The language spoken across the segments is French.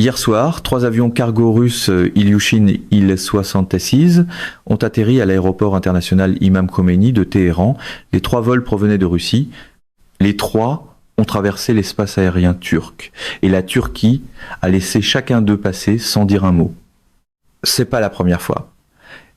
Hier soir, 3 avions cargo russes Ilyushin Il-76 ont atterri à l'aéroport international Imam Khomeini de Téhéran. Les 3 vols provenaient de Russie. Les 3 ont traversé l'espace aérien turc. Et la Turquie a laissé chacun d'eux passer sans dire un mot. C'est pas la première fois.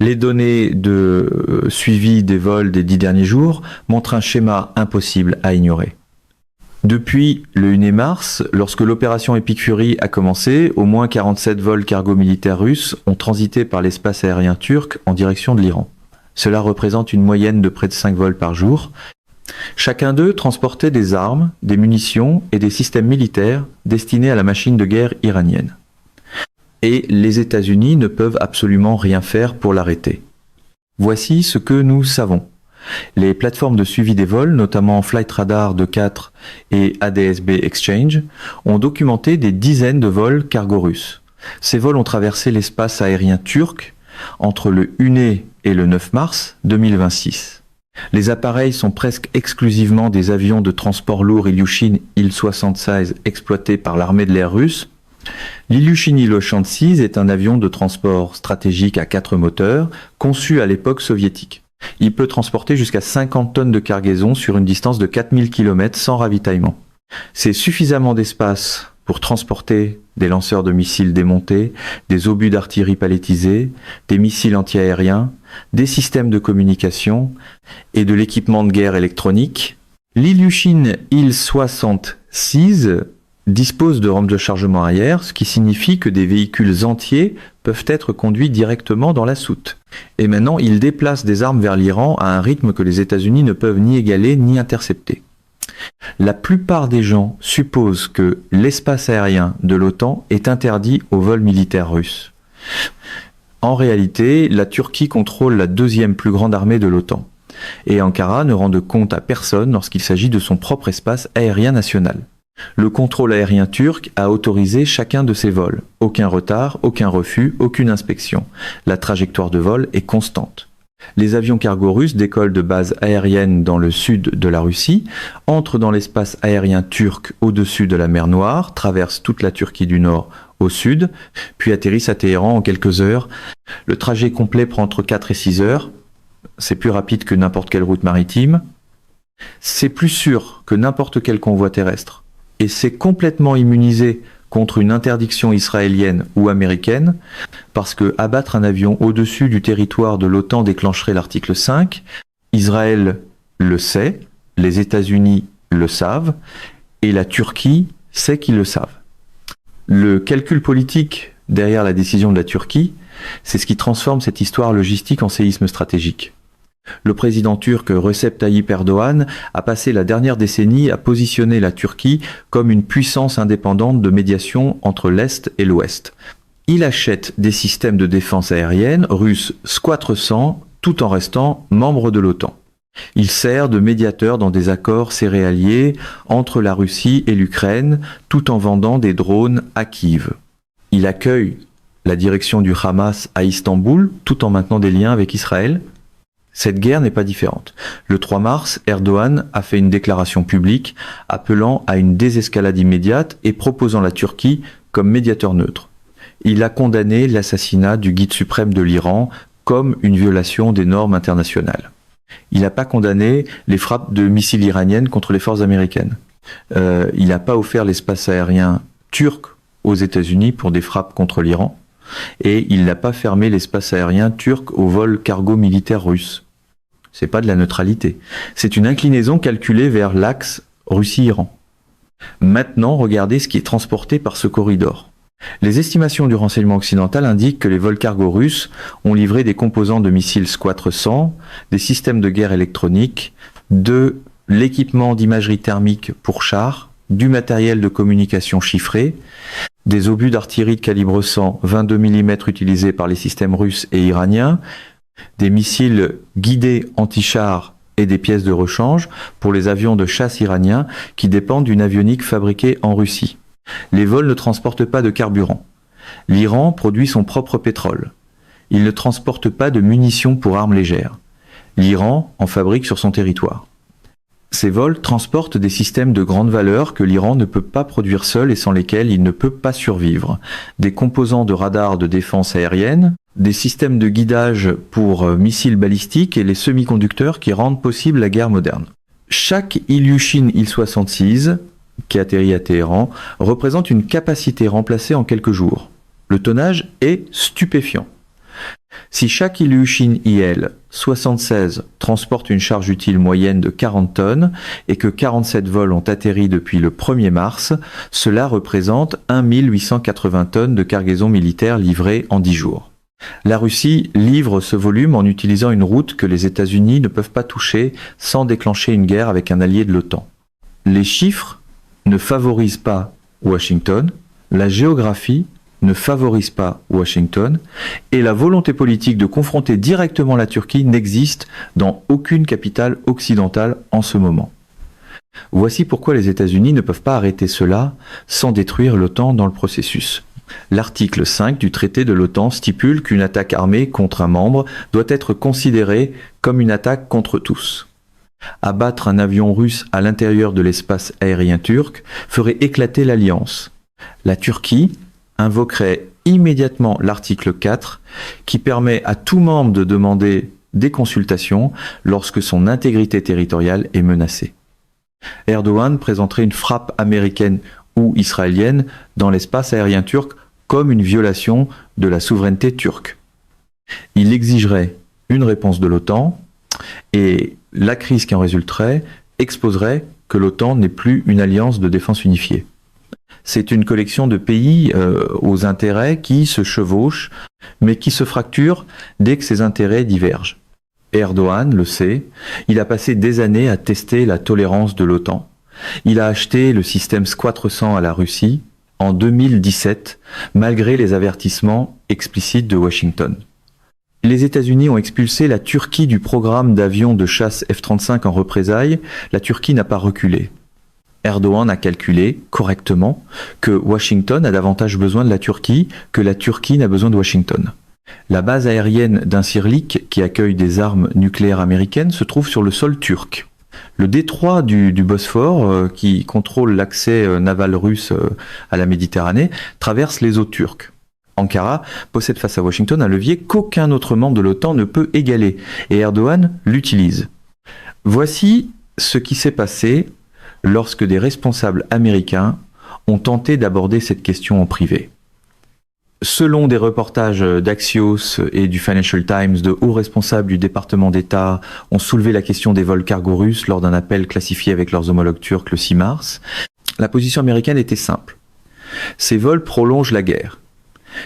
Les données de suivi des vols des 10 derniers jours montrent un schéma impossible à ignorer. Depuis le 1er mars, lorsque l'opération Epic Fury a commencé, au moins 47 vols cargo militaires russes ont transité par l'espace aérien turc en direction de l'Iran. Cela représente une moyenne de près de 5 vols par jour. Chacun d'eux transportait des armes, des munitions et des systèmes militaires destinés à la machine de guerre iranienne. Et les États-Unis ne peuvent absolument rien faire pour l'arrêter. Voici ce que nous savons. Les plateformes de suivi des vols, notamment Flight Radar 24 et ADSB Exchange, ont documenté des dizaines de vols cargo russes. Ces vols ont traversé l'espace aérien turc entre le 1 mai et le 9 mars 2026. Les appareils sont presque exclusivement des avions de transport lourd Ilyushin Il-76 exploités par l'armée de l'air russe. L'Ilyushin Il-76 est un avion de transport stratégique à 4 moteurs, conçu à l'époque soviétique. Il peut transporter jusqu'à 50 tonnes de cargaison sur une distance de 4000 km sans ravitaillement. C'est suffisamment d'espace pour transporter des lanceurs de missiles démontés, des obus d'artillerie palettisés, des missiles antiaériens, des systèmes de communication et de l'équipement de guerre électronique. L'Ilyushin Il-76 dispose de rampes de chargement arrière, ce qui signifie que des véhicules entiers peuvent être conduits directement dans la soute. Et maintenant, il déplace des armes vers l'Iran à un rythme que les États-Unis ne peuvent ni égaler ni intercepter. La plupart des gens supposent que l'espace aérien de l'OTAN est interdit aux vols militaires russes. En réalité, la Turquie contrôle la 2e plus grande armée de l'OTAN. Et Ankara ne rend de compte à personne lorsqu'il s'agit de son propre espace aérien national. Le contrôle aérien turc a autorisé chacun de ces vols. Aucun retard, aucun refus, aucune inspection. La trajectoire de vol est constante. Les avions cargo russes décollent de bases aériennes dans le sud de la Russie, entrent dans l'espace aérien turc au-dessus de la mer Noire, traversent toute la Turquie du nord au sud, puis atterrissent à Téhéran en quelques heures. Le trajet complet prend entre 4 et 6 heures. C'est plus rapide que n'importe quelle route maritime. C'est plus sûr que n'importe quel convoi terrestre. Et c'est complètement immunisé contre une interdiction israélienne ou américaine, parce que abattre un avion au-dessus du territoire de l'OTAN déclencherait l'article 5. Israël le sait, les États-Unis le savent, et la Turquie sait qu'ils le savent. Le calcul politique derrière la décision de la Turquie, c'est ce qui transforme cette histoire logistique en séisme stratégique. Le président turc Recep Tayyip Erdoğan a passé la dernière décennie à positionner la Turquie comme une puissance indépendante de médiation entre l'Est et l'Ouest. Il achète des systèmes de défense aérienne russes Squadron tout en restant membre de l'OTAN. Il sert de médiateur dans des accords céréaliers entre la Russie et l'Ukraine tout en vendant des drones à Kiev. Il accueille la direction du Hamas à Istanbul tout en maintenant des liens avec Israël. Cette guerre n'est pas différente. Le 3 mars, Erdoğan a fait une déclaration publique appelant à une désescalade immédiate et proposant la Turquie comme médiateur neutre. Il a condamné l'assassinat du guide suprême de l'Iran comme une violation des normes internationales. Il n'a pas condamné les frappes de missiles iraniennes contre les forces américaines. Il n'a pas offert l'espace aérien turc aux États-Unis pour des frappes contre l'Iran. Et il n'a pas fermé l'espace aérien turc aux vols cargo militaires russes. C'est pas de la neutralité. C'est une inclinaison calculée vers l'axe Russie-Iran. Maintenant, regardez ce qui est transporté par ce corridor. Les estimations du renseignement occidental indiquent que les vols cargo russes ont livré des composants de missiles Squadron, des systèmes de guerre électronique, de l'équipement d'imagerie thermique pour chars, du matériel de communication chiffré, des obus d'artillerie de calibre 100 22 mm utilisés par les systèmes russes et iraniens, des missiles guidés anti-chars et des pièces de rechange pour les avions de chasse iraniens qui dépendent d'une avionique fabriquée en Russie. Les vols ne transportent pas de carburant. L'Iran produit son propre pétrole. Il ne transporte pas de munitions pour armes légères. L'Iran en fabrique sur son territoire. Ces vols transportent des systèmes de grande valeur que l'Iran ne peut pas produire seul et sans lesquels il ne peut pas survivre. Des composants de radars de défense aérienne, des systèmes de guidage pour missiles balistiques et les semi-conducteurs qui rendent possible la guerre moderne. Chaque Ilyushin Il-66, qui atterrit à Téhéran, représente une capacité remplacée en quelques jours. Le tonnage est stupéfiant. Si chaque Ilyushin IL-76 transporte une charge utile moyenne de 40 tonnes et que 47 vols ont atterri depuis le 1er mars, cela représente 1 880 tonnes de cargaison militaire livrée en 10 jours. La Russie livre ce volume en utilisant une route que les États-Unis ne peuvent pas toucher sans déclencher une guerre avec un allié de l'OTAN. Les chiffres ne favorisent pas Washington, la géographie ne favorise pas Washington, et la volonté politique de confronter directement la Turquie n'existe dans aucune capitale occidentale en ce moment. Voici pourquoi les États-Unis ne peuvent pas arrêter cela sans détruire l'OTAN dans le processus. L'article 5 du traité de l'OTAN stipule qu'une attaque armée contre un membre doit être considérée comme une attaque contre tous. Abattre un avion russe à l'intérieur de l'espace aérien turc ferait éclater l'alliance. La Turquie invoquerait immédiatement l'article 4 qui permet à tout membre de demander des consultations lorsque son intégrité territoriale est menacée. Erdogan présenterait une frappe américaine ou israélienne dans l'espace aérien turc comme une violation de la souveraineté turque. Il exigerait une réponse de l'OTAN et la crise qui en résulterait exposerait que l'OTAN n'est plus une alliance de défense unifiée. C'est une collection de pays aux intérêts qui se chevauchent, mais qui se fracturent dès que ces intérêts divergent. Erdogan le sait, il a passé des années à tester la tolérance de l'OTAN. Il a acheté le système S-400 à la Russie en 2017, malgré les avertissements explicites de Washington. Les États-Unis ont expulsé la Turquie du programme d'avions de chasse F-35 en représailles. La Turquie n'a pas reculé. Erdogan a calculé correctement que Washington a davantage besoin de la Turquie que la Turquie n'a besoin de Washington. La base aérienne d'Incirlik, qui accueille des armes nucléaires américaines, se trouve sur le sol turc. Le détroit du Bosphore, qui contrôle l'accès naval russe à la Méditerranée, traverse les eaux turques. Ankara possède face à Washington un levier qu'aucun autre membre de l'OTAN ne peut égaler, et Erdogan l'utilise. Voici ce qui s'est passé lorsque des responsables américains ont tenté d'aborder cette question en privé. Selon des reportages d'Axios et du Financial Times, de hauts responsables du département d'État ont soulevé la question des vols cargo russes lors d'un appel classifié avec leurs homologues turcs le 6 mars. La position américaine était simple. Ces vols prolongent la guerre.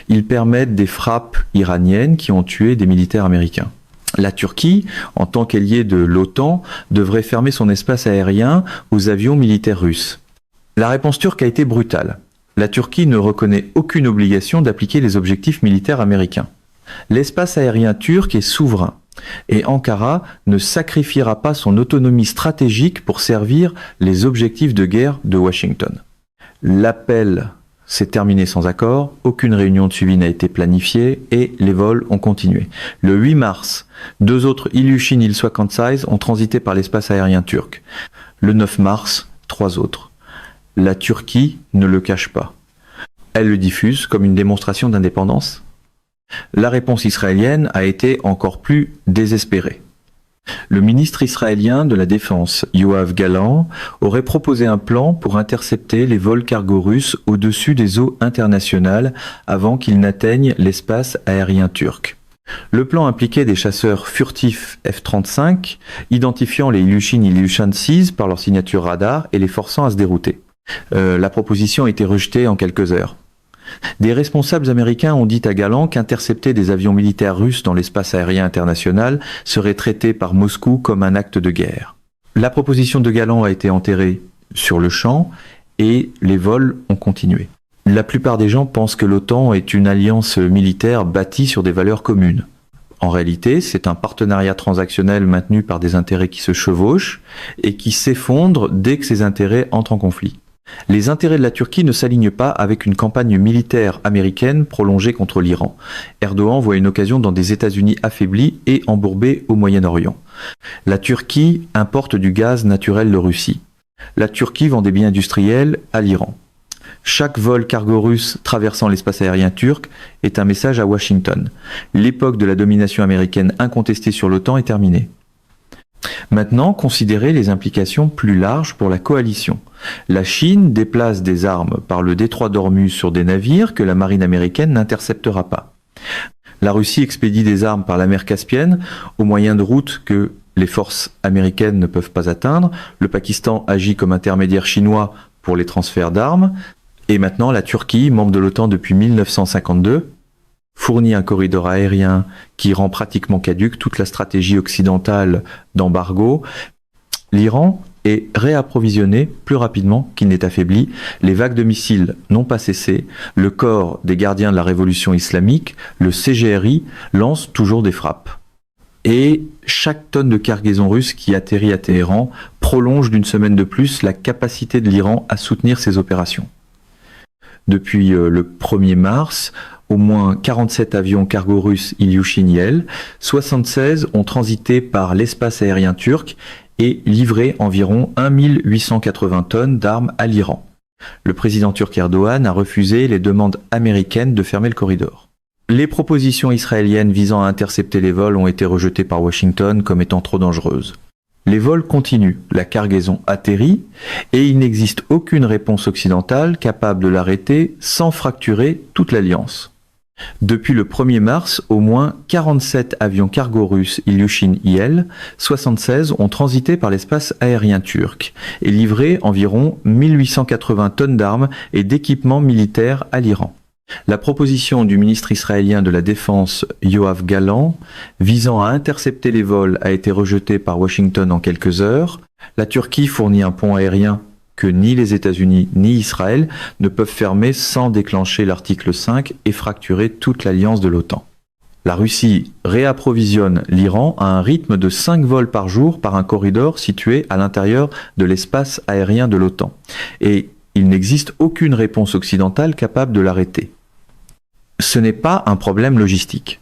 Ils permettent des frappes iraniennes qui ont tué des militaires américains. La Turquie, en tant qu'alliée de l'OTAN, devrait fermer son espace aérien aux avions militaires russes. La réponse turque a été brutale. La Turquie ne reconnaît aucune obligation d'appliquer les objectifs militaires américains. L'espace aérien turc est souverain et Ankara ne sacrifiera pas son autonomie stratégique pour servir les objectifs de guerre de Washington. L'appel s'est terminé sans accord, aucune réunion de suivi n'a été planifiée et les vols ont continué. Le 8 mars, 2 autres Ilyushin Il-76 ont transité par l'espace aérien turc. Le 9 mars, 3 autres. La Turquie ne le cache pas. Elle le diffuse comme une démonstration d'indépendance. La réponse israélienne a été encore plus désespérée. Le ministre israélien de la Défense, Yoav Gallant, aurait proposé un plan pour intercepter les vols cargo russes au-dessus des eaux internationales avant qu'ils n'atteignent l'espace aérien turc. Le plan impliquait des chasseurs furtifs F-35, identifiant les Ilyushin Il-76 par leur signature radar et les forçant à se dérouter. La proposition a été rejetée en quelques heures. Des responsables américains ont dit à Gallant qu'intercepter des avions militaires russes dans l'espace aérien international serait traité par Moscou comme un acte de guerre. La proposition de Gallant a été enterrée sur le champ et les vols ont continué. La plupart des gens pensent que l'OTAN est une alliance militaire bâtie sur des valeurs communes. En réalité, c'est un partenariat transactionnel maintenu par des intérêts qui se chevauchent et qui s'effondrent dès que ces intérêts entrent en conflit. Les intérêts de la Turquie ne s'alignent pas avec une campagne militaire américaine prolongée contre l'Iran. Erdogan voit une occasion dans des États-Unis affaiblis et embourbés au Moyen-Orient. La Turquie importe du gaz naturel de Russie. La Turquie vend des biens industriels à l'Iran. Chaque vol cargo russe traversant l'espace aérien turc est un message à Washington. L'époque de la domination américaine incontestée sur l'OTAN est terminée. Maintenant, considérez les implications plus larges pour la coalition. La Chine déplace des armes par le détroit d'Ormuz sur des navires que la marine américaine n'interceptera pas. La Russie expédie des armes par la mer Caspienne au moyen de routes que les forces américaines ne peuvent pas atteindre. Le Pakistan agit comme intermédiaire chinois pour les transferts d'armes. Et maintenant, la Turquie, membre de l'OTAN depuis 1952, fournit un corridor aérien qui rend pratiquement caduque toute la stratégie occidentale d'embargo. L'Iran est réapprovisionné plus rapidement qu'il n'est affaibli. Les vagues de missiles n'ont pas cessé. Le corps des gardiens de la révolution islamique, le CGRI, lance toujours des frappes. Et chaque tonne de cargaison russe qui atterrit à Téhéran prolonge d'une semaine de plus la capacité de l'Iran à soutenir ses opérations. Depuis le 1er mars, au moins 47 avions cargo russes Ilyushin-Il, 76 ont transité par l'espace aérien turc et livré environ 1880 tonnes d'armes à l'Iran. Le président turc Erdogan a refusé les demandes américaines de fermer le corridor. Les propositions israéliennes visant à intercepter les vols ont été rejetées par Washington comme étant trop dangereuses. Les vols continuent, la cargaison atterrit et il n'existe aucune réponse occidentale capable de l'arrêter sans fracturer toute l'alliance. Depuis le 1er mars, au moins 47 avions cargo russes Ilyushin-Il, 76 ont transité par l'espace aérien turc et livré environ 1880 tonnes d'armes et d'équipements militaires à l'Iran. La proposition du ministre israélien de la Défense Yoav Gallant visant à intercepter les vols a été rejetée par Washington en quelques heures. La Turquie fournit un pont aérien que ni les États-Unis ni Israël ne peuvent fermer sans déclencher l'article 5 et fracturer toute l'alliance de l'OTAN. La Russie réapprovisionne l'Iran à un rythme de 5 vols par jour par un corridor situé à l'intérieur de l'espace aérien de l'OTAN. Et il n'existe aucune réponse occidentale capable de l'arrêter. Ce n'est pas un problème logistique.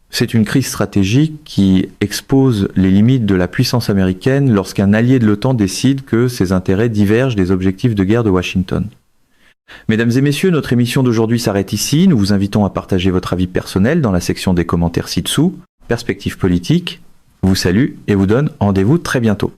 C'est une crise stratégique qui expose les limites de la puissance américaine lorsqu'un allié de l'OTAN décide que ses intérêts divergent des objectifs de guerre de Washington. Mesdames et messieurs, notre émission d'aujourd'hui s'arrête ici. Nous vous invitons à partager votre avis personnel dans la section des commentaires ci-dessous. Perspective politique vous salue et vous donne rendez-vous très bientôt.